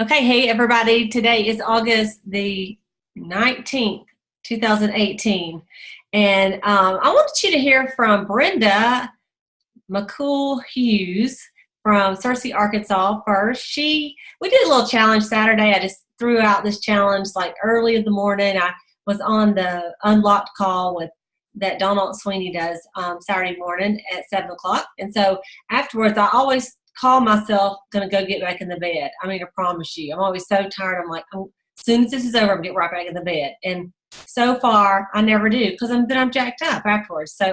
Okay, hey everybody. Today is August the 19th, 2018. And I wanted you to hear from Brenda McCool Hughes from Searcy, Arkansas first. We did a little challenge Saturday. I just threw out this challenge like early in the morning. I was on the unlocked call with that Donald Sweeney does Saturday morning at 7 o'clock. And so afterwards, I always call myself going to go get back in the bed. I mean, I promise you, I'm always so tired. I'm like, as soon as this is over, I'm going to get right back in the bed. And so far, I never do because I'm jacked up afterwards. So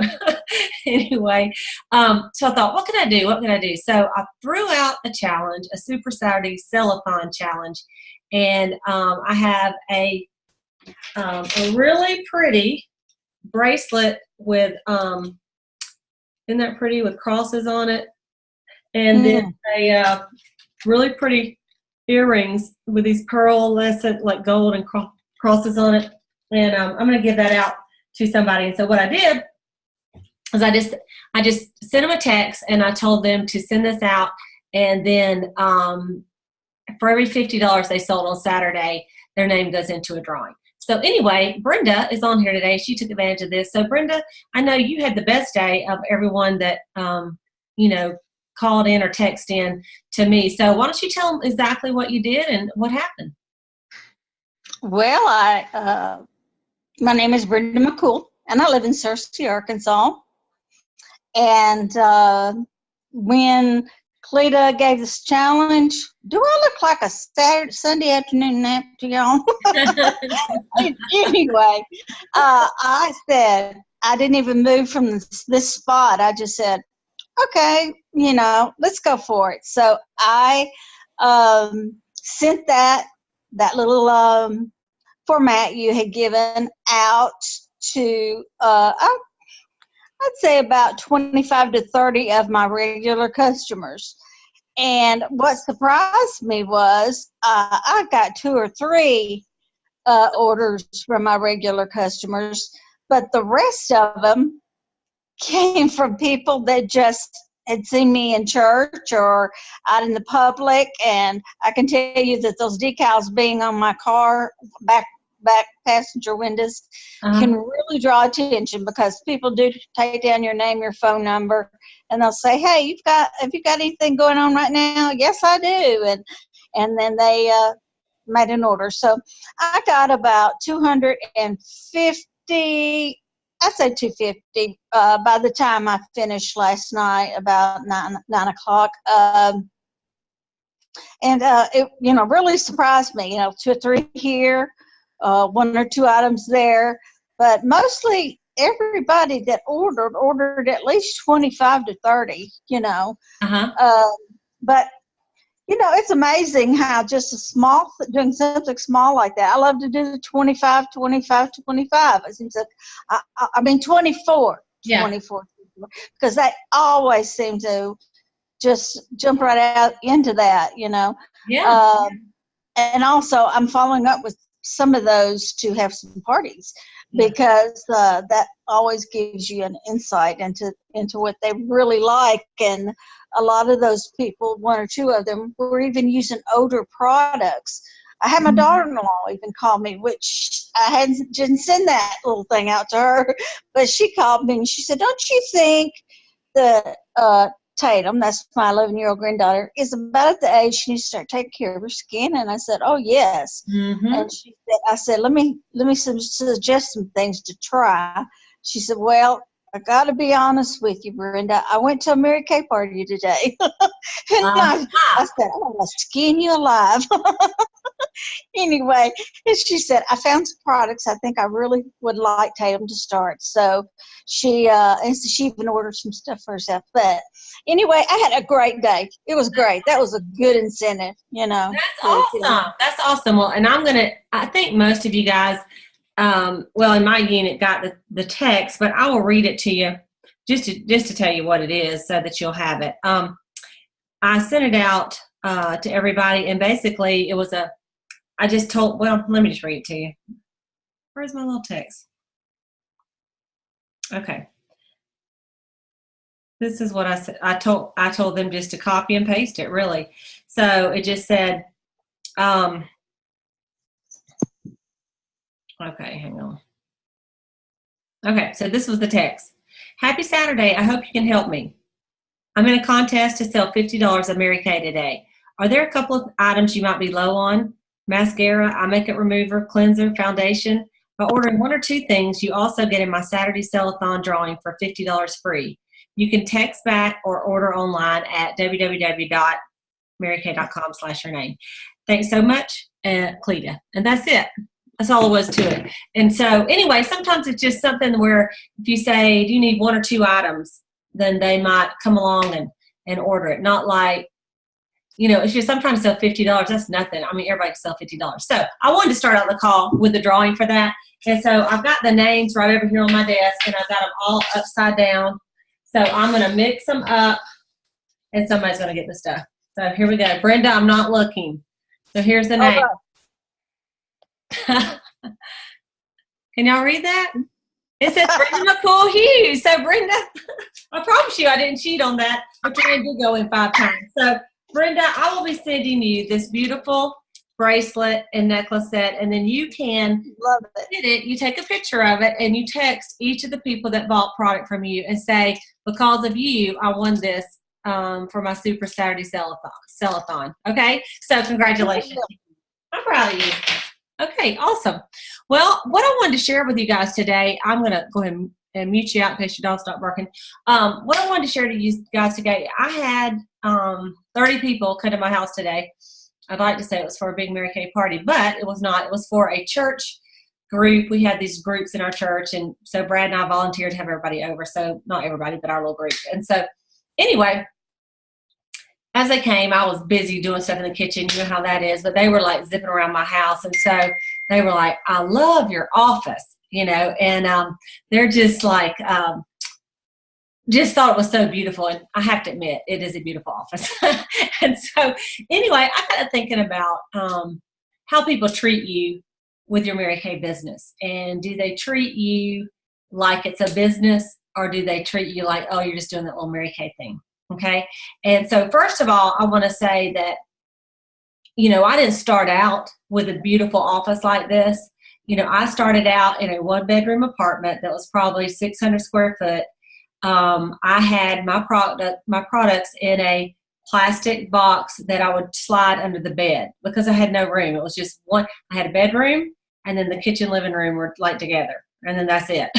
anyway, so I thought, what can I do? What can I do? So I threw out a challenge, a Super Saturday Cellathon challenge. And I have a really pretty bracelet with, isn't that pretty, with crosses on it? And then a really pretty earrings with these pearlescent, like gold and crosses on it. And I'm going to give that out to somebody. And so what I did is I just sent them a text and I told them to send this out. And then for every $50 they sold on Saturday, their name goes into a drawing. So anyway, Brenda is on here today. She took advantage of this. So Brenda, I know you had the best day of everyone that, called in or text in to me. So why don't you tell them exactly what you did and what happened? Well, my name is Brenda McCool, and I live in Searcy, Arkansas. And when Cleta gave this challenge, do I look like a Sunday afternoon nap to y'all? Anyway, I said, I didn't even move from this spot. I just said, okay, let's go for it. So I sent that little format you had given out to, I'd say about 25 to 30 of my regular customers. And what surprised me was I got 2 or 3 orders from my regular customers, but the rest of them came from people that just had seen me in church or out in the public. And I can tell you that those decals being on my car back passenger windows can really draw attention, because people do take down your name, your phone number, and they'll say, hey, have you got anything going on right now? Yes, I do. And then they made an order. So I got about 250, I'd say 250 by the time I finished last night, about 9 o'clock. And it, really surprised me. 2 or 3 here, 1 or 2 items there, but mostly everybody that ordered at least 25 to 30. But it's amazing how just doing something small like that. I love to do the 25, 25, 25. It seems like, I mean, 24, yeah. 24, because they always seem to just jump right out into that, Yeah. And also I'm following up with some of those to have some parties, because that always gives you an insight into what they really like. And a lot of those people, 1 or 2 of them, were even using older products. I had my daughter-in-law even call me, which I didn't send that little thing out to her, but she called me and she said, don't you think that Tatum, that's my 11-year-old granddaughter, is about at the age she needs to start taking care of her skin? And I said, oh, yes. And I said, let me suggest some things to try. She said, well, I got to be honest with you, Brenda. I went to a Mary Kay party today. And I said, I'm going to skin you alive. Anyway, and she said, I found some products I think I really would like Tatum to start. So she even ordered some stuff for herself. But anyway, I had a great day. It was great. That was a good incentive, That's awesome. That's awesome. Well, and I think most of you guys, in my unit got the text, but I will read it to you just to tell you what it is so that you'll have it. I sent it out to everybody, and basically it was let me just read it to you. Where's my little text? Okay. This is what I said. I told them just to copy and paste it, really. So it just said, Okay, hang on. Okay, so this was the text. Happy Saturday. I hope you can help me. I'm in a contest to sell $50 of Mary Kay today. Are there a couple of items you might be low on? Mascara, eye makeup remover, cleanser, foundation. By ordering one or two things, you also get in my Saturday sell-a-thon drawing for $50 free. You can text back or order online at www.marykay.com/your name. Thanks so much, Cleta. And that's it. That's all there was to it. And so anyway, sometimes it's just something where if you say, do you need one or two items, then they might come along and order it. Not like, if you sometimes sell $50, that's nothing. I mean, everybody can sell $50. So I wanted to start out the call with the drawing for that. And so I've got the names right over here on my desk, and I've got them all upside down. So I'm going to mix them up, and somebody's going to get the stuff. So here we go. Brenda, I'm not looking. So here's the name. Can y'all read that? It says Brenda McCool Hughes. So Brenda, I promise you I didn't cheat on that. I'm trying to go in 5 times. So Brenda, I will be sending you this beautiful bracelet and necklace set, and then you can love get it. You take a picture of it, and you text each of the people that bought product from you and say, because of you, I won this for my Super Saturday sell-a-thon. Okay? So congratulations. I'm proud of you. Okay, awesome. Well, what I wanted to share with you guys today, I'm going to go ahead and mute you out in case your dog stopped barking. What I wanted to share to you guys today, I had 30 people come to my house today. I'd like to say it was for a big Mary Kay party, but it was not. It was for a church group. We had these groups in our church, and so Brad and I volunteered to have everybody over. So not everybody, but our little group. And so anyway, as they came, I was busy doing stuff in the kitchen. You know how that is. But they were like zipping around my house. And so they were like, I love your office, and they're just like, just thought it was so beautiful. And I have to admit, it is a beautiful office. And so anyway, I got to thinking about how people treat you with your Mary Kay business. And do they treat you like it's a business, or do they treat you like, oh, you're just doing that little Mary Kay thing? Okay. And so first of all, I want to say that, I didn't start out with a beautiful office like this. I started out in a 1-bedroom apartment that was probably 600 square foot. I had my products in a plastic box that I would slide under the bed because I had no room. It was just one. I had a bedroom, and then the kitchen, living room were like together, and then that's it.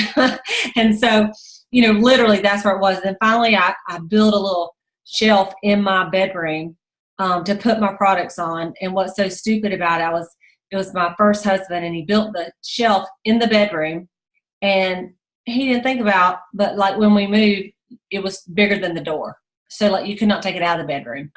And so, literally that's where it was. And then finally I built a little shelf in my bedroom to put my products on. And what's so stupid about it was my first husband, and he built the shelf in the bedroom, and he didn't think about, but like when we moved, it was bigger than the door. So like you could not take it out of the bedroom.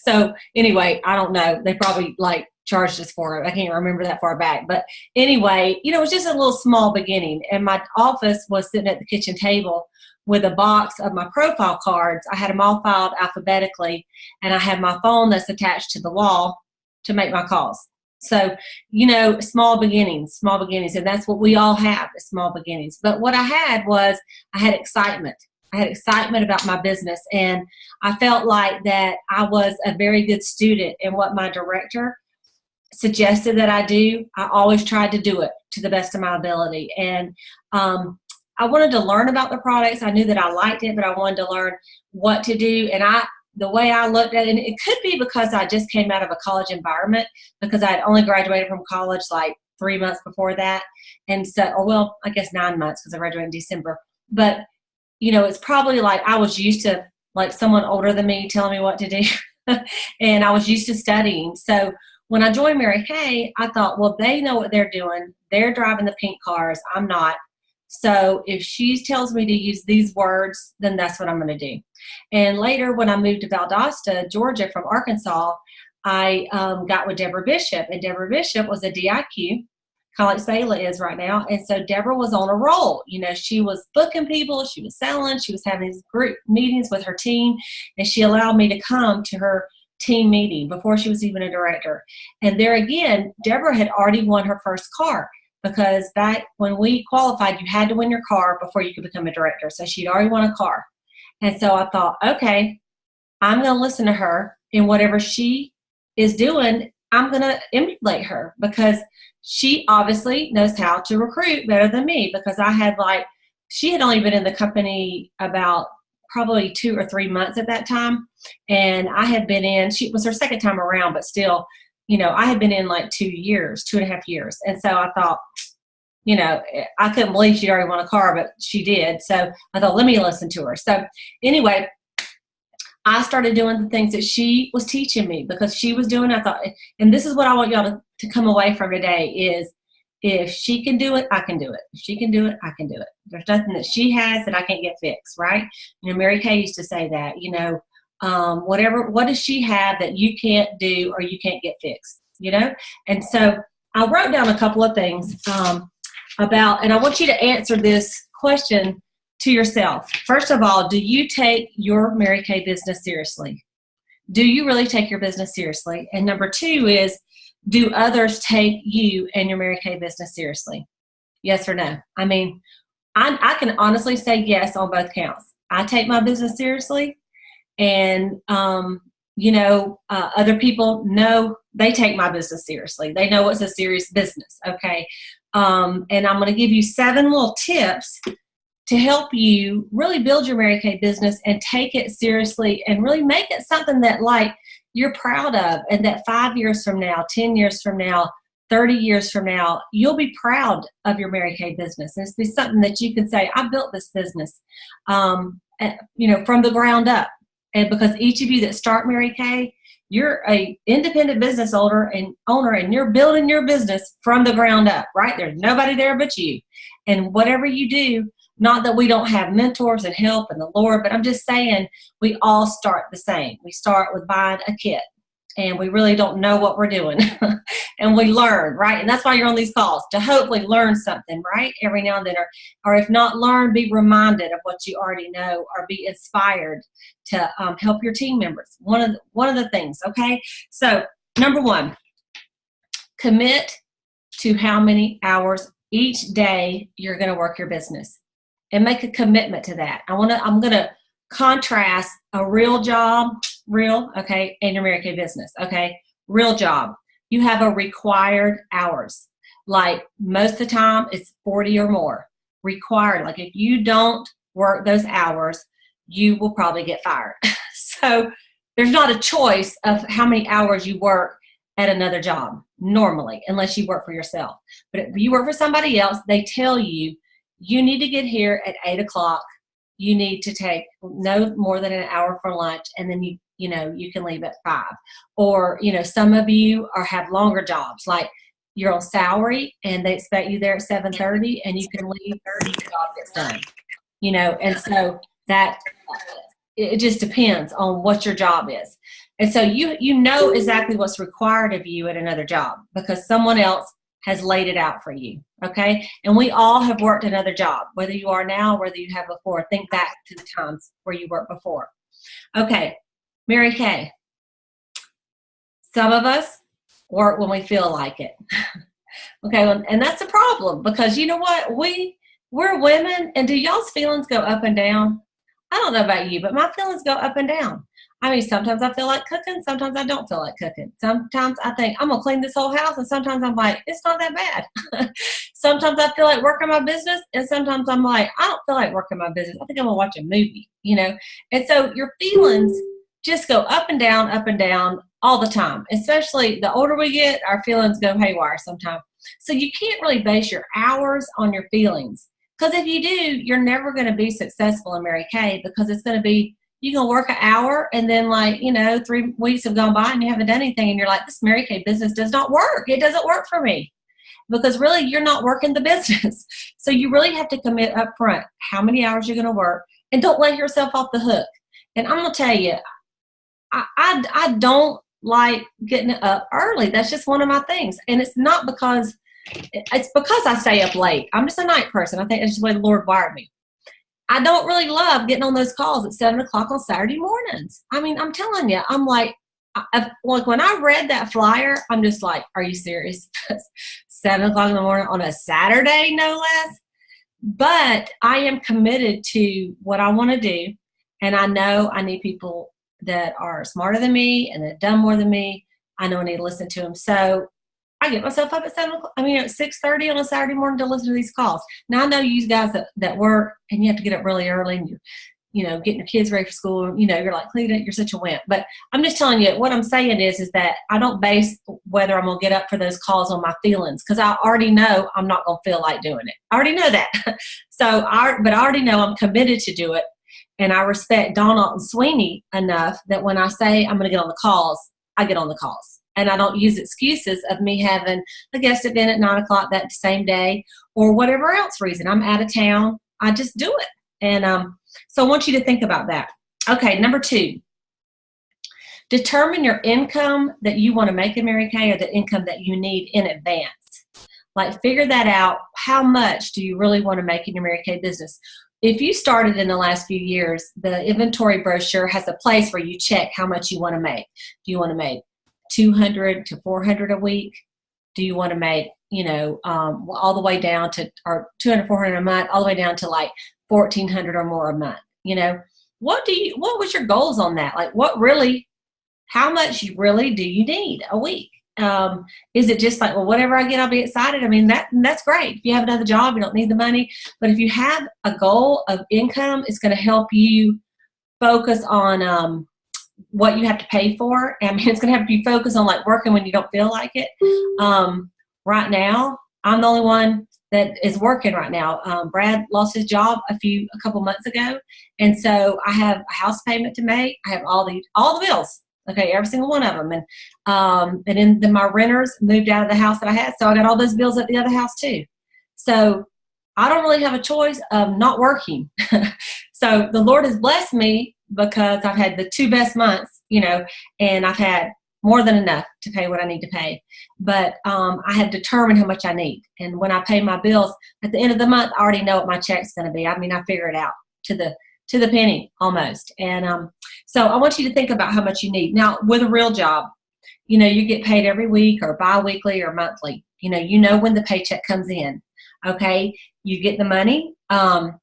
So anyway, I don't know. They probably like charged us for it. I can't remember that far back. But anyway, it was just a little small beginning. And my office was sitting at the kitchen table with a box of my profile cards. I had them all filed alphabetically, and I had my phone that's attached to the wall to make my calls. So, small beginnings, and that's what we all have, is small beginnings. But what I had was I had excitement. I had excitement about my business, and I felt like that I was a very good student in what my director suggested that I do. I always tried to do it to the best of my ability. And I wanted to learn about the products. I knew that I liked it, but I wanted to learn what to do. And the way I looked at it, and it could be because I just came out of a college environment, because I had only graduated from college like 3 months before that. And so, I guess 9 months, because I graduated in December. But, it's probably like I was used to like someone older than me telling me what to do. And I was used to studying. So when I joined Mary Kay, I thought, well, they know what they're doing. They're driving the pink cars. I'm not. So if she tells me to use these words, then that's what I'm going to do. And later, when I moved to Valdosta, Georgia from Arkansas, I got with Deborah Bishop. And Deborah Bishop was a DIQ, kind of like Selah is right now. And so Deborah was on a roll. She was booking people. She was selling. She was having these group meetings with her team. And she allowed me to come to her team meeting before she was even a director. And there again, Deborah had already won her first car. Because back when we qualified, you had to win your car before you could become a director. So she'd already won a car. And so I thought, okay, I'm going to listen to her, and whatever she is doing, I'm going to emulate her because she obviously knows how to recruit better than me, because she had only been in the company about probably 2 or 3 months at that time. And I had been in, she was her second time around, but still, I had been in like 2.5 years. And so I thought, I couldn't believe she already won a car, but she did. So I thought, let me listen to her. So anyway, I started doing the things that she was teaching me because she was doing, I thought, and this is what I want y'all to come away from today is, if she can do it, I can do it. If she can do it, I can do it. There's nothing that she has that I can't get fixed, right? Mary Kay used to say that, what does she have that you can't do or you can't get fixed, And so I wrote down a couple of things and I want you to answer this question to yourself. First of all, do you take your Mary Kay business seriously? Do you really take your business seriously? And number 2 is, do others take you and your Mary Kay business seriously? Yes or no? I mean, I can honestly say yes on both counts. I take my business seriously, and other people know they take my business seriously. They know it's a serious business. Okay, and I'm going to give you 7 little tips to help you really build your Mary Kay business and take it seriously and really make it something that you're proud of, and that 5 years from now, 10 years from now, 30 years from now, you'll be proud of your Mary Kay business. And it's be something that you can say, I built this business, from the ground up. And because each of you that start Mary Kay, you're a independent business owner, and you're building your business from the ground up, right? There's nobody there but you. And whatever you do, not that we don't have mentors and help and the Lord, but I'm just saying we all start the same. We start with buying a kit, and we really don't know what we're doing. And we learn, right? And that's why you're on these calls, to hopefully learn something, right? Every now and then, or if not learn, be reminded of what you already know, or be inspired to help your team members. One of the things, okay? So number 1, commit to how many hours each day you're going to work your business. And make a commitment to that. I'm going to contrast a real job, okay, and your Mary Kay business, okay? Real job. You have a required hours. Like most of the time, it's 40 or more. Required. Like if you don't work those hours, you will probably get fired. So there's not a choice of how many hours you work at another job normally, unless you work for yourself. But if you work for somebody else, they tell you, you need to get here at 8 o'clock. You need to take no more than an hour for lunch, and then you can leave at 5. Or some of you have longer jobs, like you're on salary and they expect you there at 7:30, and you can leave 30. The job gets done. And so that it just depends on what your job is. And so you know exactly what's required of you at another job because someone else has laid it out for you, okay? And we all have worked another job, whether you are now or whether you have before. Think back to the times where you worked before. Okay, Mary Kay. Some of us work when we feel like it. Okay, and that's a problem because you know what? We're women, and do y'all's feelings go up and down? I don't know about you, but my feelings go up and down. I mean, sometimes I feel like cooking. Sometimes I don't feel like cooking. Sometimes I think I'm going to clean this whole house. And sometimes I'm like, it's not that bad. Sometimes I feel like working my business. And sometimes I'm like, I don't feel like working my business. I think I'm going to watch a movie, And so your feelings just go up and down all the time. Especially the older we get, our feelings go haywire sometimes. So you can't really base your hours on your feelings. Because if you do, you're never going to be successful in Mary Kay because it's going to be, you're going to work an hour and then 3 weeks have gone by and you haven't done anything and you're like, this Mary Kay business does not work. It doesn't work for me because really you're not working the business. So you really have to commit up front how many hours you're going to work and don't let yourself off the hook. And I'm going to tell you, I don't like getting up early. That's just one of my things. And it's because I stay up late. I'm just a night person. I think that's just the way the Lord wired me. I don't really love getting on those calls at 7 o'clock on Saturday mornings. I mean, I'm telling you, I'm like when I read that flyer, I'm just like, are you serious? 7 o'clock in the morning on a Saturday, no less. But I am committed to what I want to do. And I know I need people that are smarter than me and that have done more than me I know I need to listen to them. So I get myself up at 7 o'clock. At 6:30 on a Saturday morning to listen to these calls. Now I know you guys that work and you have to get up really early and you're getting your kids ready for school. You're like, Cleta, you're such a wimp. But I'm just telling you, what I'm saying is that I don't base whether I'm going to get up for those calls on my feelings, because I already know I'm not going to feel like doing it. I already know that. But I already know I'm committed to do it. And I respect Donald and Sweeney enough that when I say I'm going to get on the calls, I get on the calls. And I don't use excuses of me having a guest event at 9 o'clock that same day or whatever else reason. I'm out of town. I just do it. And so I want you to think about that. Okay, number 2, determine your income that you want to make in Mary Kay or the income that you need in advance. Like, figure that out. How much do you really want to make in your Mary Kay business? If you started in the last few years, the inventory brochure has a place where you check how much you want to make. Do you want to make 200 to 400 a week? Do you want to make, all the way down to, or 200, 400 a month, all the way down to like 1,400 or more a month? What was your goals on that? Like, how much really do you need a week? Is it just like, well, whatever I get, I'll be excited? That's great. If you have another job, you don't need the money. But if you have a goal of income, it's going to help you focus on what you have to pay for. It's going to have you focus on like working when you don't feel like it. Right now, I'm the only one that is working right now. Brad lost his job a couple months ago. And so I have a house payment to make. I have all the bills. Okay, every single one of them. And then my renters moved out of the house that I had. So I got all those bills at the other house too. So I don't really have a choice of not working. So the Lord has blessed me because I've had the 2 best months, and I've had more than enough to pay what I need to pay. But I have determined how much I need. And when I pay my bills at the end of the month, I already know what my check's going to be. I figure it out to the penny almost. And so I want you to think about how much you need. Now, with a real job, you get paid every week or bi-weekly or monthly. You know when the paycheck comes in. Okay, you get the money, and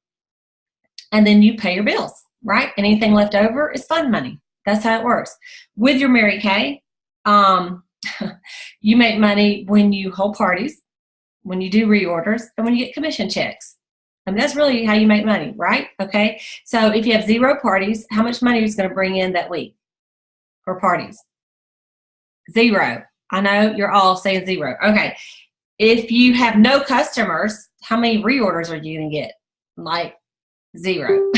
then you pay your bills, right? And anything left over is fund money. That's how it works. With your Mary Kay, you make money when you hold parties, when you do reorders, and when you get commission checks. That's really how you make money, right? Okay. So if you have 0 parties, how much money is going to bring in that week for parties? 0. I know you're all saying 0. Okay. If you have no customers, how many reorders are you going to get? Like 0.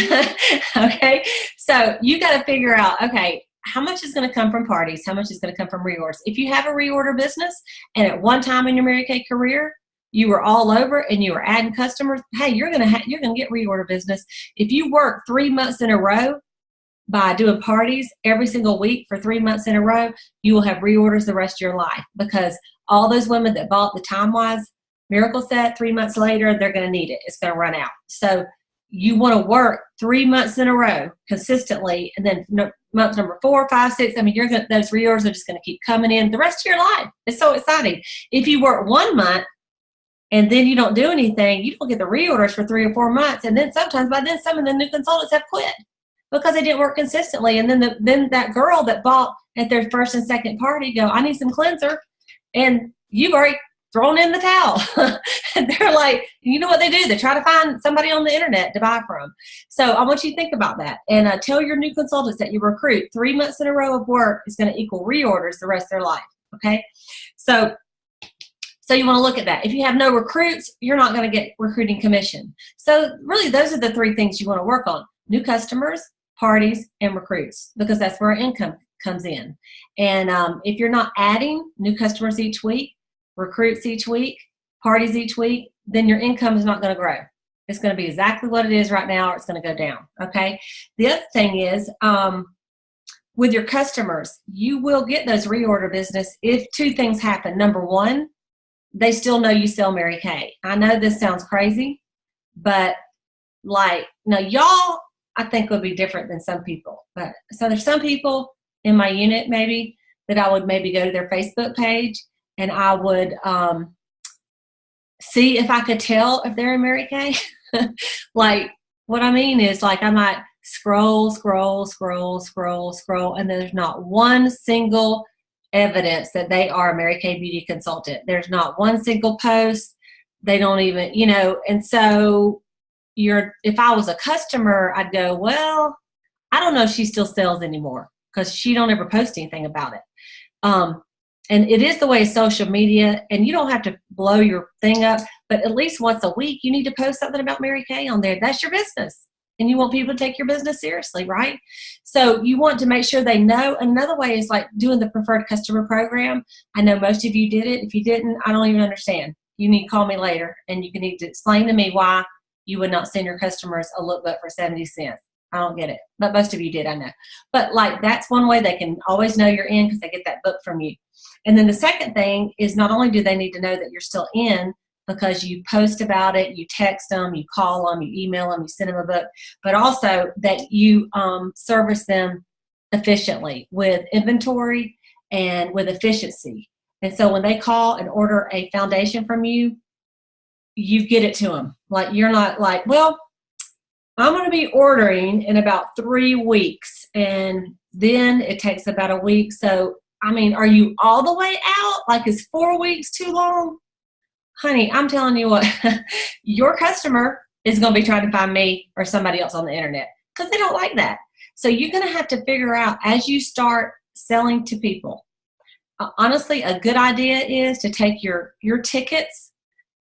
Okay. So you got to figure out, okay, how much is going to come from parties? How much is going to come from reorders? If you have a reorder business and at one time in your Mary Kay career, you were all over and you were adding customers, hey, you're going to get reorder business. If you work 3 months in a row by doing parties every single week for 3 months in a row, you will have reorders the rest of your life, because all those women that bought the Time-Wise Miracle Set 3 months later, they're going to need it. It's going to run out. So you want to work 3 months in a row consistently, and then month number 4, 5, 6. Those reorders are just going to keep coming in the rest of your life. It's so exciting. If you work 1 month and then you don't do anything, you don't get the reorders for 3 or 4 months. And then sometimes by then, some of the new consultants have quit because they didn't work consistently. And then that girl that bought at their first and second party go, I need some cleanser. And you've already thrown in the towel. And they're like, you know what they do? They try to find somebody on the internet to buy from. So I want you to think about that. And tell your new consultants that you recruit 3 months in a row of work is going to equal reorders the rest of their life. Okay. So you want to look at that. If you have no recruits, you're not going to get recruiting commission. So really, those are the 3 things you want to work on: new customers, parties, and recruits, because that's where our income comes in. And if you're not adding new customers each week, recruits each week, parties each week, then your income is not going to grow. It's going to be exactly what it is right now, or it's going to go down. Okay. The other thing is, with your customers, you will get those reorder business if 2 things happen. Number 1, they still know you sell Mary Kay. I know this sounds crazy, but y'all, I think would be different than some people. But so there's some people in my unit maybe that I would maybe go to their Facebook page and I would see if I could tell if they're in Mary Kay. Like, what I mean is, like, I might scroll, and there's not one single evidence that they are a Mary Kay beauty consultant. There's not one single post. They don't even, you know, and so if I was a customer, I'd go, well, I don't know if she still sells anymore because she don't ever post anything about it. And it is the way of social media, and you don't have to blow your thing up, but at least once a week, you need to post something about Mary Kay on there. That's your business. And you want people to take your business seriously, right? So you want to make sure they know. Another way is like doing the preferred customer program. I know most of you did it. If you didn't, I don't even understand. You need to call me later, and you can need to explain to me why you would not send your customers a lookbook for 70 cents. I don't get it. But most of you did, I know. But like that's one way they can always know you're in because they get that book from you. And then the second thing is not only do they need to know that you're still in because you post about it, you text them, you call them, you email them, you send them a book, but also that you service them efficiently with inventory and with efficiency. And so when they call and order a foundation from you, you get it to them. Like you're not like, well, I'm going to be ordering in about 3 weeks, and then it takes about a week. So, I mean, are you all the way out? Like, is 4 weeks too long? Honey, I'm telling you what, your customer is going to be trying to find me or somebody else on the internet because they don't like that. So you're going to have to figure out as you start selling to people. Honestly, a good idea is to take your tickets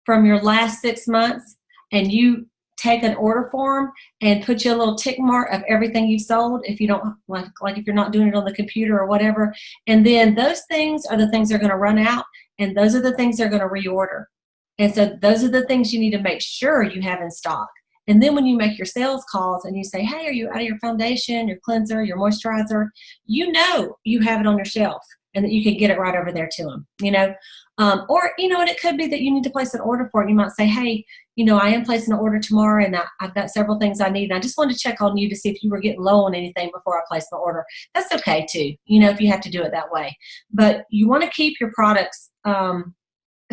from your last 6 months and you take an order form and put you a little tick mark of everything you sold if you don't like if you're not doing it on the computer or whatever. And then those things are the things that are going to run out, and those are the things they're going to reorder. And so those are the things you need to make sure you have in stock. And then when you make your sales calls and you say, hey, are you out of your foundation, your cleanser, your moisturizer, you know you have it on your shelf and that you can get it right over there to them, you know. Or, you know, and it could be that you need to place an order for it. You might say, hey, you know, I am placing an order tomorrow and I've got several things I need. And I just wanted to check on you to see if you were getting low on anything before I place my order. That's okay too, you know, if you have to do it that way. But you want to keep your products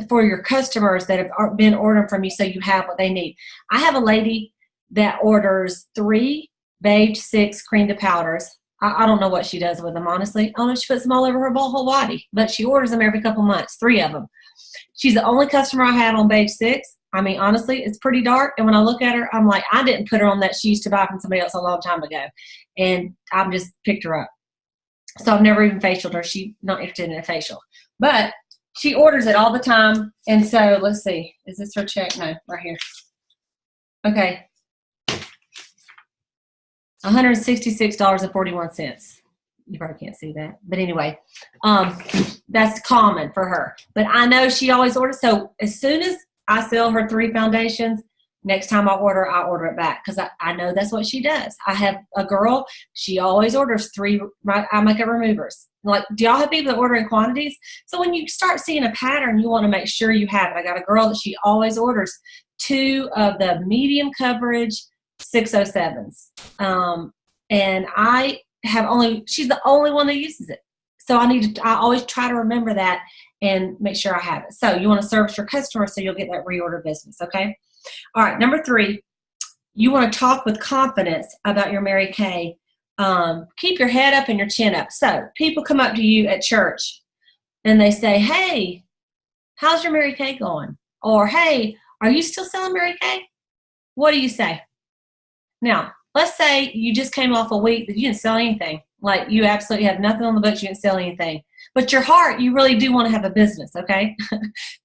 for your customers that have been ordering from you so you have what they need. I have a lady that orders 3 Babe 6 cream to powders. I don't know what she does with them, honestly. I don't know if she puts them all over her whole body, but she orders them every couple months, 3 of them. She's the only customer I had on Babe 6. I mean, honestly, it's pretty dark. And when I look at her, I'm like, I didn't put her on that she used to buy from somebody else a long time ago. And I've just picked her up. So I've never even facialed her. She's not interested in a facial. But she orders it all the time. And so let's see. Is this her check? No, right here. Okay. $166.41. You probably can't see that. But anyway, that's common for her. But I know she always orders. So as soon as I sell her 3 foundations, next time I order it back because I know that's what she does. I have a girl, she always orders 3 eye makeup removers. Like, do y'all have people that order in quantities? So when you start seeing a pattern, you want to make sure you have it. I got a girl that she always orders 2 of the medium coverage 607s. And she's the only one that uses it. So I always try to remember that and make sure I have it. So you want to service your customers so you'll get that reorder business, okay? All right, number 3, you want to talk with confidence about your Mary Kay. Keep your head up and your chin up. So people come up to you at church and they say, hey, how's your Mary Kay going? Or, hey, are you still selling Mary Kay? What do you say? Now, let's say you just came off a week that you didn't sell anything. Like you absolutely have nothing on the books, you didn't sell anything. But your heart, you really do want to have a business, okay?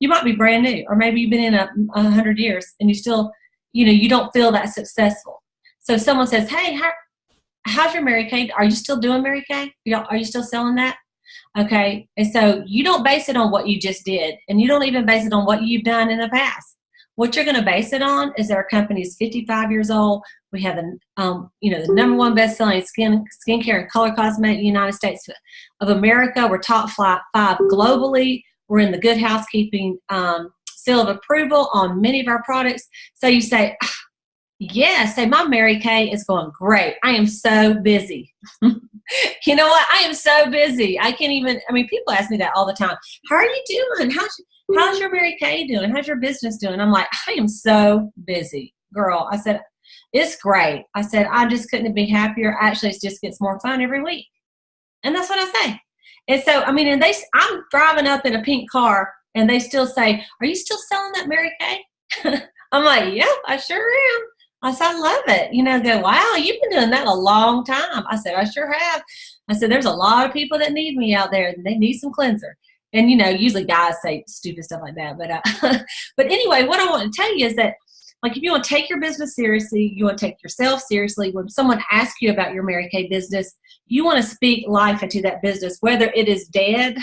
You might be brand new, or maybe you've been in 100 years and you still, you know, you don't feel that successful. So if someone says, hey, how's your Mary Kay? Are you still doing Mary Kay? Are you still selling that? Okay, and so you don't base it on what you just did, and you don't even base it on what you've done in the past. What you're going to base it on is our company is 55 years old. We have the number 1 best-selling skincare and color cosmetic in the United States of America. We're top 5 globally. We're in the Good Housekeeping seal of approval on many of our products. So you say, yes, say my Mary Kay is going great. I am so busy. You know what? I am so busy. I can't even, people ask me that all the time. How are you doing? How's your Mary Kay doing? How's your business doing? I'm like, I am so busy, girl. I said, it's great. I said, I just couldn't be happier. Actually, it just gets more fun every week. And that's what I say. And so, I mean, I'm driving up in a pink car and they still say, "Are you still selling that Mary Kay?" I'm like, "Yep, I sure am." I said, "I love it." Go, "Wow, you've been doing that a long time." I said, "I sure have." I said, "There's a lot of people that need me out there and they need some cleanser." And, usually guys say stupid stuff like that. But, but anyway, what I want to tell you is that, like, if you want to take your business seriously, you want to take yourself seriously, when someone asks you about your Mary Kay business, you want to speak life into that business. Whether it is dead,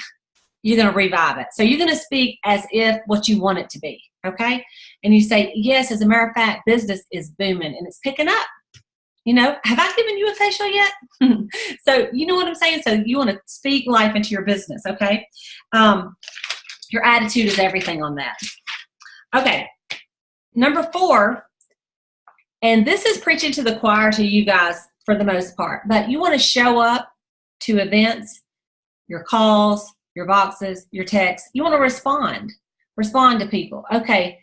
you're going to revive it. So you're going to speak as if what you want it to be, okay? And you say, "Yes, as a matter of fact, business is booming and it's picking up. Have I given you a facial yet?" So you know what I'm saying? So you want to speak life into your business, okay? Your attitude is everything on that. Okay, number 4, and this is preaching to the choir to you guys for the most part, but you want to show up to events, your calls, your boxes, your texts. You want to respond to people. Okay,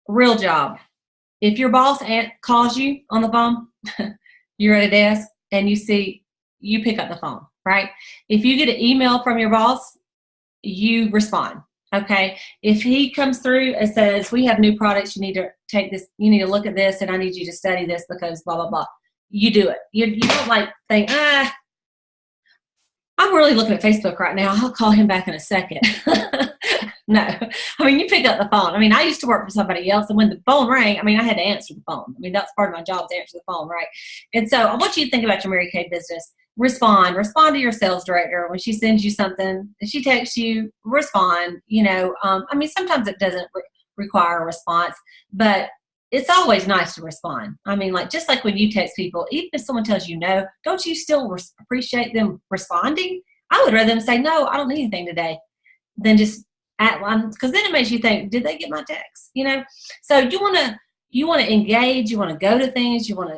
real job. If your boss calls you on the phone, you're at a desk and you pick up the phone, right? If you get an email from your boss, you respond, okay? If he comes through and says, "We have new products, you need to take this, you need to look at this, and I need you to study this because blah, blah, blah," you do it. You don't think, "I'm really looking at Facebook right now. I'll call him back in a second." No. I mean, you pick up the phone. I mean, I used to work for somebody else, and when the phone rang, I mean, I had to answer the phone. I mean, that's part of my job, to answer the phone, right? And so I want you to think about your Mary Kay business. Respond to your sales director when she sends you something. If she texts you, respond. I mean, sometimes it doesn't require a response, but it's always nice to respond. I mean, just like when you text people, even if someone tells you no, don't you still appreciate them responding? I would rather them say, "No, I don't need anything today," than just at one, because then it makes you think, did they get my text? So you want to engage, you want to go to things, you want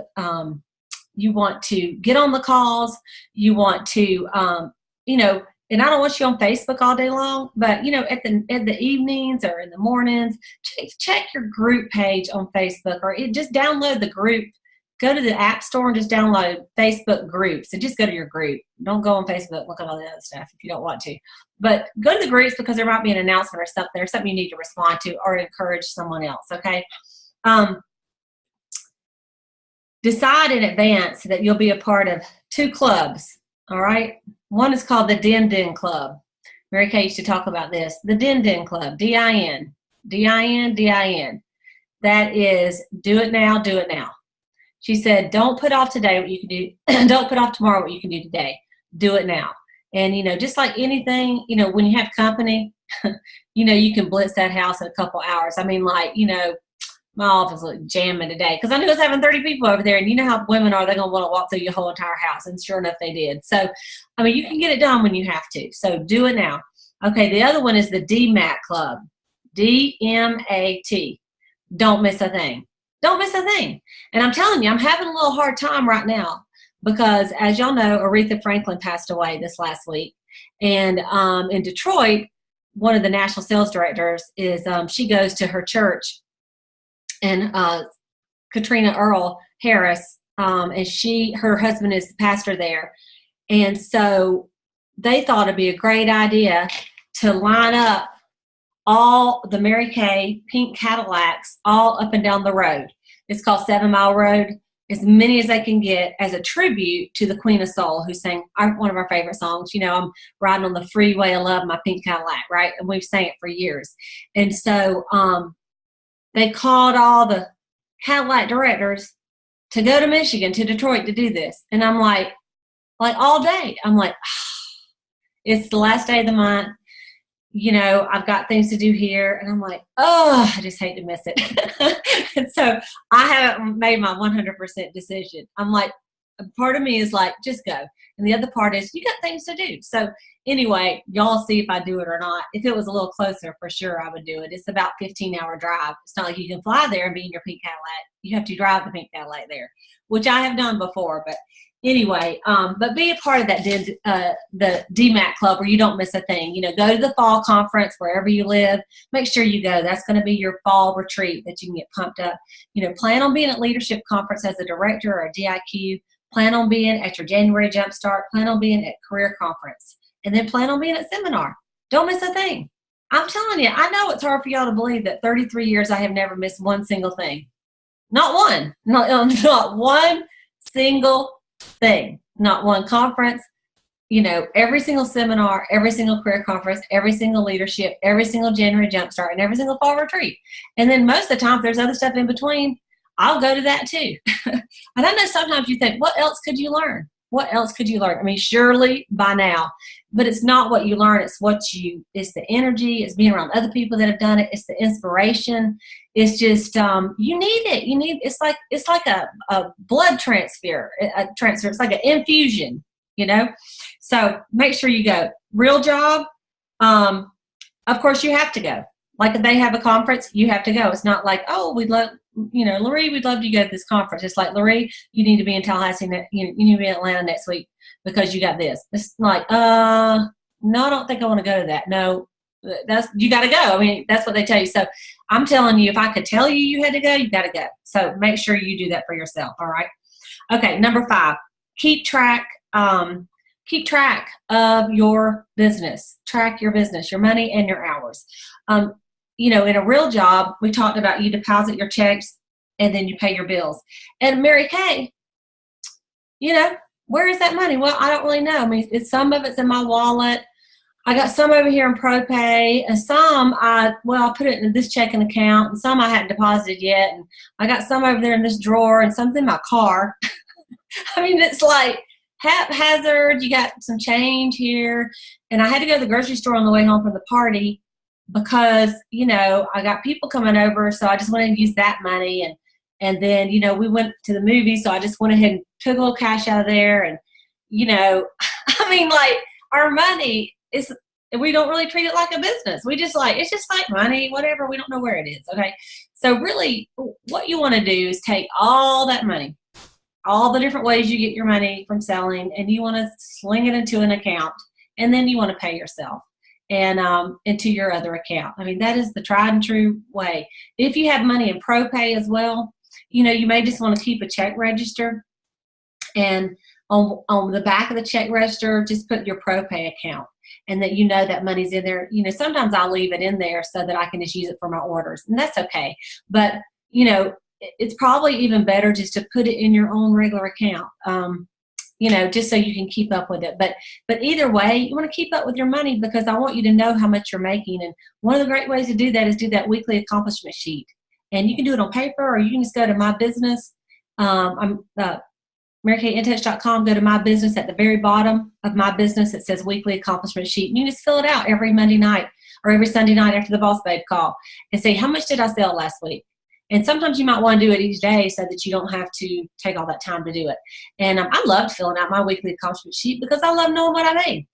to get on the calls, you want to and I don't want you on Facebook all day long, but at the evenings or in the mornings, check your group page on Facebook, or just download the group. Go to the App Store and just download Facebook groups and just go to your group. Don't go on Facebook, look at all the other stuff if you don't want to. But go to the groups, because there might be an announcement or something you need to respond to or encourage someone else, okay? Decide in advance that you'll be a part of 2 clubs, all right? One is called the Din Din Club. Mary Kay used to talk about this. The Din Din Club, D-I-N, D-I-N, D-I-N. That is, do it now, do it now. She said, don't put off today what you can do. Don't put off tomorrow what you can do today. Do it now. And, just like anything, when you have company, you can blitz that house in a couple hours. I mean, my office was jamming today because I knew I was having 30 people over there. And you know how women are, they're going to want to walk through your whole entire house. And sure enough, they did. So, I mean, you can get it done when you have to. So do it now. Okay, the other one is the DMAT Club. D-M-A-T. Don't miss a thing. Don't miss a thing. And I'm telling you, I'm having a little hard time right now because, as y'all know, Aretha Franklin passed away this last week. And in Detroit, one of the national sales directors is, she goes to her church, and Katrina Earl Harris, and her husband is the pastor there. And so they thought it'd be a great idea to line up all the Mary Kay pink Cadillacs all up and down the road. It's called 7 Mile Road. As many as they can get as a tribute to the Queen of Soul, who sang one of our favorite songs. I'm riding on the freeway of love, my pink Cadillac, right? And we've sang it for years. And so they called all the Cadillac directors to go to Michigan, to Detroit, to do this. And I'm like all day. I'm like, it's the last day of the month. I've got things to do here. And I'm like, I just hate to miss it. And so I haven't made my 100% decision. I'm like, a part of me is like, just go. And the other part is, you got things to do. So anyway, y'all see if I do it or not. If it was a little closer, for sure I would do it. It's about 15-hour drive. It's not like you can fly there and be in your pink Cadillac. You have to drive the pink Cadillac there, which I have done before. But anyway, but be a part of that the DMAT Club where you don't miss a thing. Go to the fall conference wherever you live. Make sure you go. That's going to be your fall retreat that you can get pumped up. Plan on being at leadership conference as a director or a DIQ. Plan on being at your January Jumpstart. Plan on being at career conference and then plan on being at seminar. Don't miss a thing. I'm telling you, I know it's hard for y'all to believe that 33 years I have never missed one single thing. Not one. Not one single thing. Not one conference. Every single seminar, every single career conference, every single leadership, every single January Jumpstart, and every single fall retreat. And then most of the time, if there's other stuff in between, I'll go to that too. And I know sometimes you think, what else could you learn? What else could you learn? I mean, surely by now, but it's not what you learn. It's it's the energy. It's being around other people that have done it. It's the inspiration. It's just, you need it. It's like a blood transfer. It's like an infusion, So make sure you go. Real job. Of course you have to go. Like if they have a conference, you have to go. It's not like, oh, Loree, we'd love you to go to this conference. It's like, Loree, you need to be in Tallahassee. You need to be in Atlanta next week because you got this. It's like, no, I don't think I want to go to that. No, you got to go. I mean, that's what they tell you. So I'm telling you, if I could tell you had to go, you got to go. So make sure you do that for yourself. All right. Okay. Number 5, keep track of your business. Track your business, your money and your hours. In a real job, we talked about you deposit your checks and then you pay your bills. And Mary Kay, where is that money? Well, I don't really know. I mean, some of it's in my wallet. I got some over here in ProPay, and some I put it in this checking account, and some I hadn't deposited yet. And I got some over there in this drawer, and some in my car. I mean, it's like haphazard. You got some change here. And I had to go to the grocery store on the way home from the party because, I got people coming over. So I just wanted to use that money. And then, we went to the movie. So I just went ahead and took a little cash out of there. And, I mean, like our money we don't really treat it like a business. We just it's just like money, whatever. We don't know where it is. Okay. So really what you want to do is take all that money, all the different ways you get your money from selling, and you want to sling it into an account, and then you want to pay yourself and into your other account. I mean, that is the tried and true way. If you have money in ProPay as well, you may just want to keep a check register, and on the back of the check register, just put your ProPay account, and that that money's in there. Sometimes I'll leave it in there so that I can just use it for my orders, and that's okay. But it's probably even better just to put it in your own regular account, just so you can keep up with it. But either way, you want to keep up with your money because I want you to know how much you're making. And one of the great ways to do that is do that weekly accomplishment sheet. And you can do it on paper, or you can just go to my business. I'm MaryKayInTouch.com. Go to my business. At the very bottom of my business, it says weekly accomplishment sheet. And you just fill it out every Monday night or every Sunday night after the Boss Babe call and say, how much did I sell last week? And sometimes you might want to do it each day so that you don't have to take all that time to do it. And I loved filling out my weekly accomplishment sheet because I love knowing what I made.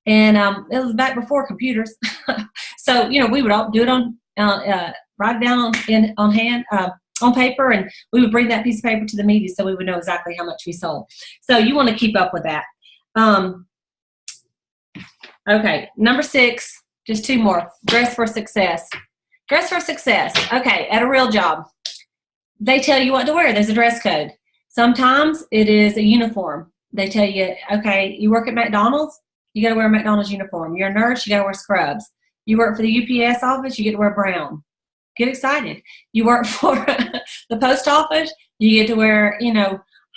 And it was back before computers. So, we would all do it on, write it down on hand, on paper, and we would bring that piece of paper to the meeting so we would know exactly how much we sold. So you want to keep up with that. Okay, number 6, just 2 more. Dress for success. Dress for success. Okay, at a real job, they tell you what to wear. There's a dress code. Sometimes it is a uniform. They tell you, okay, you work at McDonald's, you got to wear a McDonald's uniform. You're a nurse, you got to wear scrubs. You work for the UPS office, you get to wear brown. Get excited. You work for the post office, you get to wear,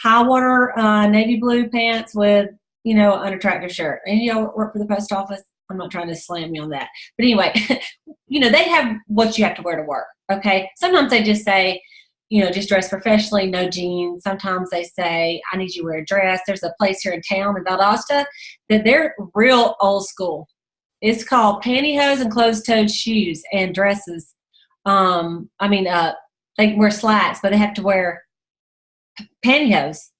high water navy blue pants with, an unattractive shirt. And you work for the post office. I'm not trying to slam you on that. But anyway, they have what you have to wear to work. Okay. Sometimes they just say, just dress professionally, no jeans. Sometimes they say, I need you to wear a dress. There's a place here in town in Valdosta that they're real old school. It's called pantyhose and closed-toed shoes and dresses. They wear slacks, but they have to wear pantyhose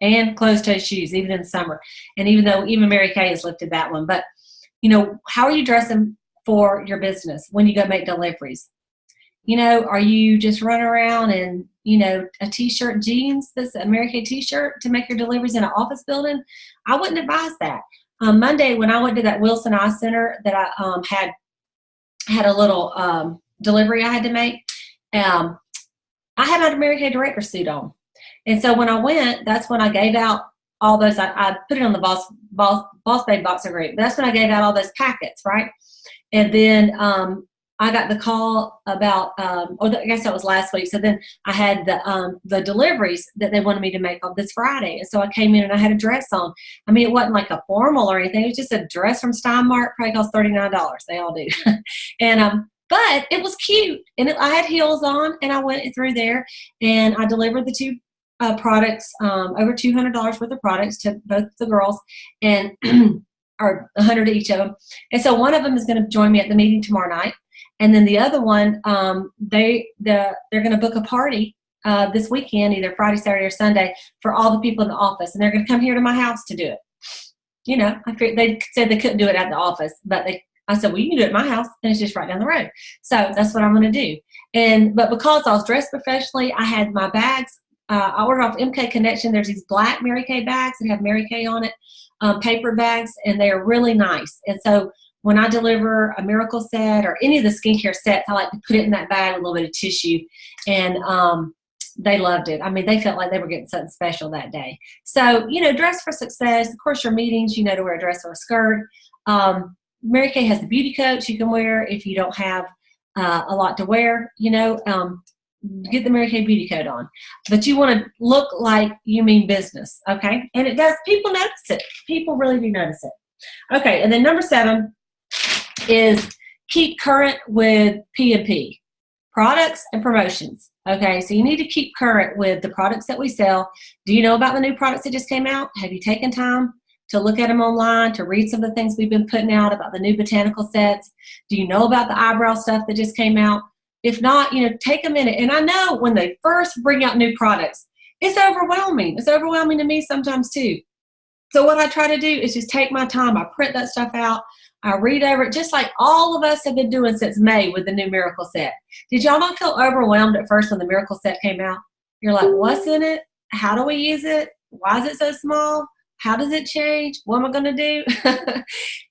and closed-toed shoes, even in the summer. And even Mary Kay has lifted that one. But, how are you dressing for your business when you go make deliveries? Are you just running around in, a t-shirt and jeans, that's a Mary Kay t-shirt to make your deliveries in an office building? I wouldn't advise that. Monday, when I went to that Colson-Eyre Center that I had a little delivery I had to make, I had my Mary Kay director suit on. And so when I went, that's when I gave out all those, I put it on the Boss Babe Boxer group. That's when I gave out all those packets, right? And then I got the call about, I guess that was last week. So then I had the deliveries that they wanted me to make on this Friday. And so I came in and I had a dress on. I mean, it wasn't like a formal or anything. It was just a dress from Steinmart, probably cost $39. They all do. And but it was cute. And I had heels on, and I went through there and I delivered the two products, over $200 worth of products to both the girls, and or 100 each of them. And so one of them is going to join me at the meeting tomorrow night. And then the other one, they're going to book a party this weekend, either Friday, Saturday, or Sunday, for all the people in the office. And they're going to come here to my house to do it. You know, they said they couldn't do it at the office, but I said, well, you can do it at my house, and it's just right down the road. So that's what I'm going to do. But because I was dressed professionally, I had my bags. I ordered off MK Connection. There's these black Mary Kay bags that have Mary Kay on it, paper bags, and they are really nice. And so when I deliver a miracle set or any of the skincare sets, I like to put it in that bag with a little bit of tissue. And they loved it. I mean, they felt like they were getting something special that day. So, you know, dress for success. Of course, your meetings, you know, to wear a dress or a skirt. Mary Kay has the beauty coats you can wear if you don't have a lot to wear, you know. Get the Mary Kay beauty coat on. But you want to look like you mean business, okay? And it does. People notice it. People really do notice it. Okay, and then number 7 is keep current with P&P, products and promotions. Okay, so you need to keep current with the products that we sell. Do you know about the new products that just came out? Have you taken time to look at them online, to read some of the things we've been putting out about the new botanical sets? Do you know about the eyebrow stuff that just came out? If not, you know, take a minute. And I know when they first bring out new products, it's overwhelming. It's overwhelming to me sometimes too. So what I try to do is just take my time. I print that stuff out. I read over it, just like all of us have been doing since May with the new Miracle Set. Did y'all not feel overwhelmed at first when the Miracle Set came out? You're like, what's in it? How do we use it? Why is it so small? How does it change? What am I going to do?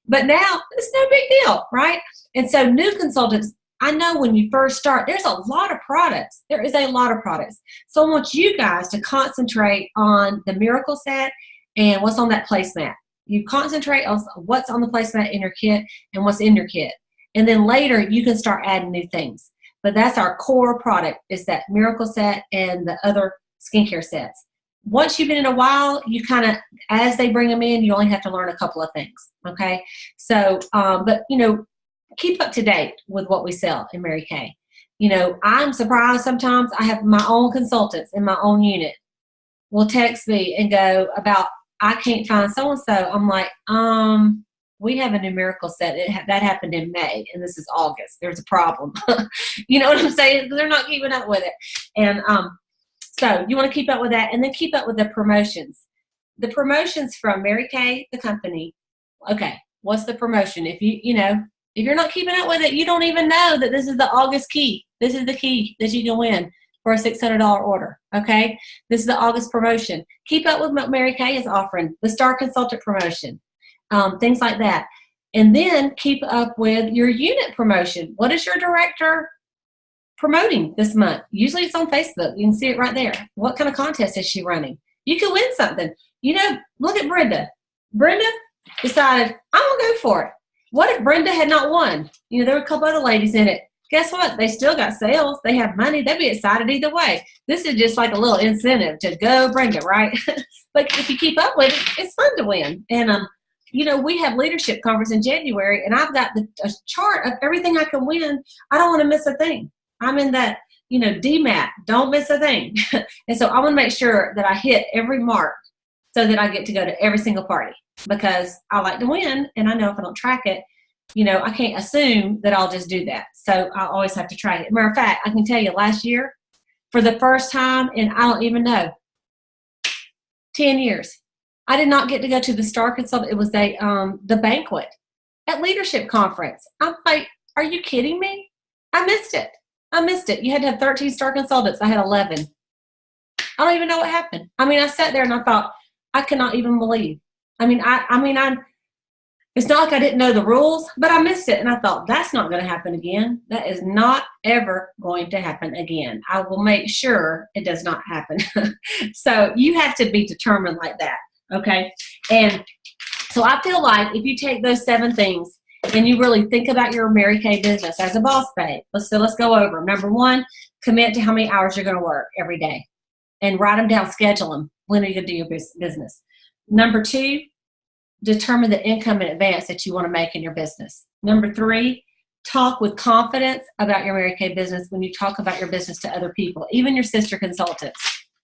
But now it's no big deal, right? And so new consultants, I know when you first start, there's a lot of products. There is a lot of products. So I want you guys to concentrate on the Miracle Set and what's on that placemat. You concentrate on what's on the placemat in your kit and what's in your kit. And then later you can start adding new things. But that's our core product, is that Miracle Set and the other skincare sets. Once you've been in a while, you kind of, as they bring them in, you only have to learn a couple of things, okay? So, but, you know, keep up to date with what we sell in Mary Kay. You know, I'm surprised sometimes. I have my own consultants in my own unit will text me and go about, I can't find so-and-so. I'm like, we have a new Miracle Set. That happened in May, and this is August. There's a problem. You know what I'm saying? They're not keeping up with it. And so you want to keep up with that, and then keep up with the promotions. The promotions from Mary Kay, the company. Okay, what's the promotion? If you're not keeping up with it, you don't even know that this is the August key. This is the key that you can win for a $600 order, okay? This is the August promotion. Keep up with what Mary Kay is offering, the Star Consultant promotion, things like that. And then keep up with your unit promotion. What is your director promoting this month? Usually it's on Facebook. You can see it right there. What kind of contest is she running? You could win something. You know, look at Brenda. Brenda decided, I'm going to go for it. What if Brenda had not won? You know, there were a couple other ladies in it. Guess what? They still got sales. They have money. They'd be excited either way. This is just like a little incentive to go Brenda, right? But if you keep up with it, it's fun to win. And, you know, we have leadership conference in January, and I've got a chart of everything I can win. I don't want to miss a thing. I'm in that, you know, DMAT. Don't miss a thing. And so I want to make sure that I hit every mark so that I get to go to every single party, because I like to win, and I know if I don't track it, you know, I can't assume that I'll just do that. So I always have to track it. Matter of fact, I can tell you last year, for the first time in, I don't even know, 10 years, I did not get to go to the Star Consult. It was the banquet at Leadership Conference. I'm like, are you kidding me? I missed it. You had to have 13 Star Consultants. I had 11. I don't even know what happened. I mean, I sat there and I thought, I cannot even believe. It's not like I didn't know the rules, but I missed it. And I thought, that's not going to happen again. That is not ever going to happen again. I will make sure it does not happen. So you have to be determined like that. Okay. And so I feel like if you take those 7 things and you really think about your Mary Kay business as a boss babe, let's go over them. Number 1, commit to how many hours you're going to work every day and write them down, schedule them. When are you going to do your business? Number 2, determine the income in advance that you want to make in your business. Number 3, talk with confidence about your Mary Kay business when you talk about your business to other people, even your sister consultants.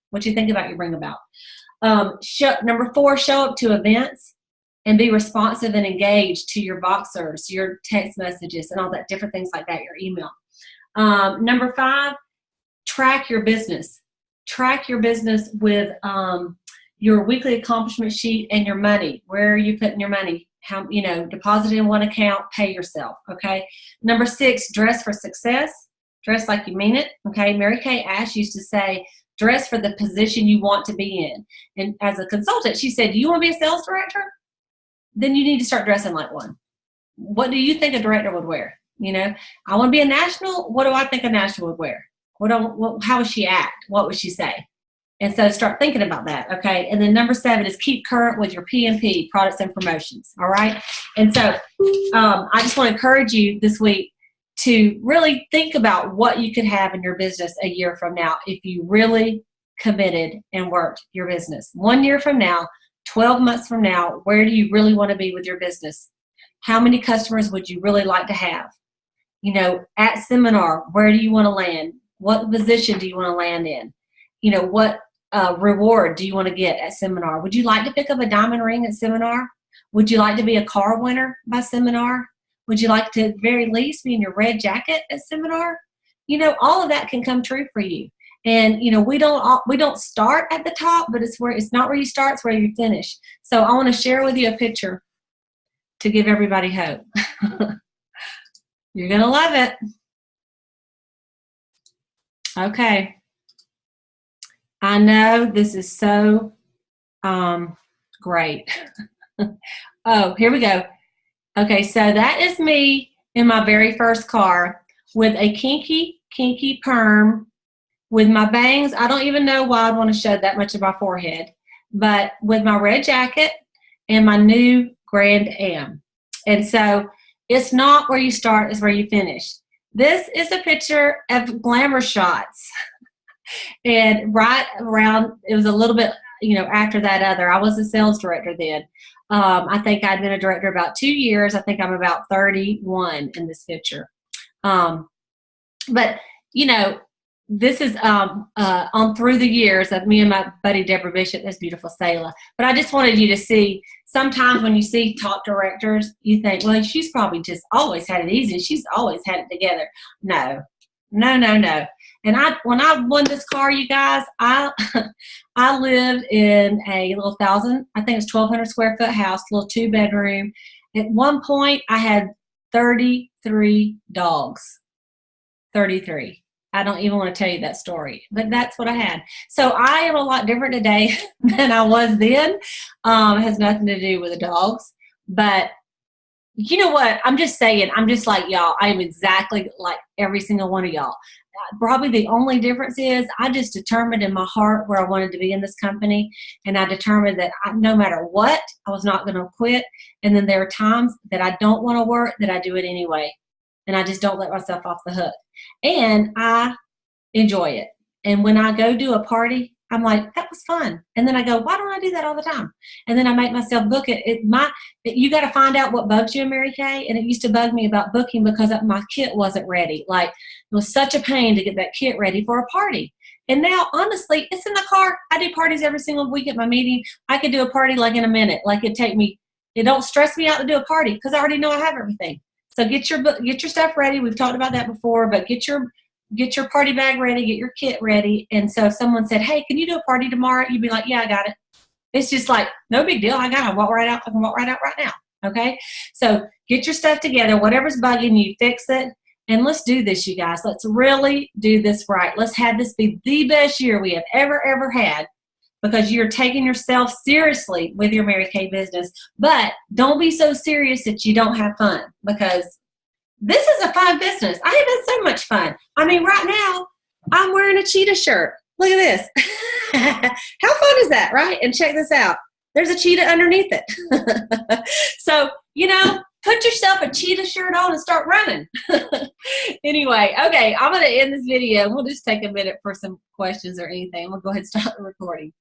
What you think about, you bring about. Number 4, show up to events and be responsive and engaged to your boxers, your text messages, and all that different things like that, your email. Number 5, track your business. Track your business with your weekly accomplishment sheet and your money. Where are you putting your money? How, deposit in one account, pay yourself, okay? Number 6, dress for success. Dress like you mean it, okay? Mary Kay Ash used to say, dress for the position you want to be in. And as a consultant, she said, do you want to be a sales director? Then you need to start dressing like one. What do you think a director would wear? I want to be a national. What do I think a national would wear? How would she act? What would she say? And so start thinking about that, okay? And then number 7 is keep current with your P&P, products and promotions, all right? And so I just want to encourage you this week to really think about what you could have in your business a year from now if you really committed and worked your business. 1 year from now, 12 months from now, where do you really want to be with your business? How many customers would you really like to have? At seminar, where do you want to land? What position do you want to land in? What reward do you want to get at seminar? Would you like to pick up a diamond ring at seminar? Would you like to be a car winner by seminar? Would you like to, at the very least, be in your red jacket at seminar? All of that can come true for you. And we don't start at the top, but it's not where you start, it's where you finish. So I want to share with you a picture to give everybody hope. You're gonna love it. Okay. I know this is so great. Oh, here we go. Okay, so that is me in my very first car with a kinky perm, with my bangs. I don't even know why I'd want to show that much of my forehead, but with my red jacket and my new Grand Am. And so it's not where you start, it's where you finish. This is a picture of glamour shots. And right around, it was a little bit, after that I was a sales director then. I think I'd been a director about 2 years. I think I'm about 31 in this picture. But, this is on through the years of me and my buddy Deborah Bishop, this beautiful Selah. But I just wanted you to see, sometimes when you see top directors, you think, well, she's probably just always had it easy. She's always had it together. No. And when I won this car, you guys, I lived in a little 1,200 square foot house, little 2-bedroom. At one point, I had 33 dogs. 33. I don't even want to tell you that story, but that's what I had. So I am a lot different today than I was then. It has nothing to do with the dogs. But you know what? I'm just saying, I'm just like y'all. I am exactly like every single one of y'all. Probably the only difference is I just determined in my heart where I wanted to be in this company, and I determined that no matter what, I was not going to quit. And then there are times that I don't want to work, that I do it anyway, and I just don't let myself off the hook. And I enjoy it. And when I go do a party, I'm like, that was fun. And then I go, why don't I do that all the time? And then I make myself book it. You got to find out what bugs you in Mary Kay. And it used to bug me about booking because my kit wasn't ready. Like, it was such a pain to get that kit ready for a party. And now, honestly, it's in the car. I do parties every single week at my meeting. I could do a party like in a minute. Like it don't stress me out to do a party because I already know I have everything. So get your stuff ready. We've talked about that before, but get your party bag ready, get your kit ready. And so if someone said, hey, can you do a party tomorrow? You'd be like, yeah, I got it. It's just like, no big deal. I got it. I can walk right out right now. Okay. So get your stuff together. Whatever's bugging you, fix it. And let's do this, you guys. Let's really do this right. Let's have this be the best year we have ever had, because you're taking yourself seriously with your Mary Kay business. But don't be so serious that you don't have fun, because this is a fun business. I have had so much fun. I mean, right now, I'm wearing a cheetah shirt. Look at this. How fun is that, right? And check this out. there's a cheetah underneath it. So, you know, put yourself a cheetah shirt on and start running. Anyway, okay, I'm going to end this video. We'll just take a minute for some questions or anything. We'll go ahead and start the recording.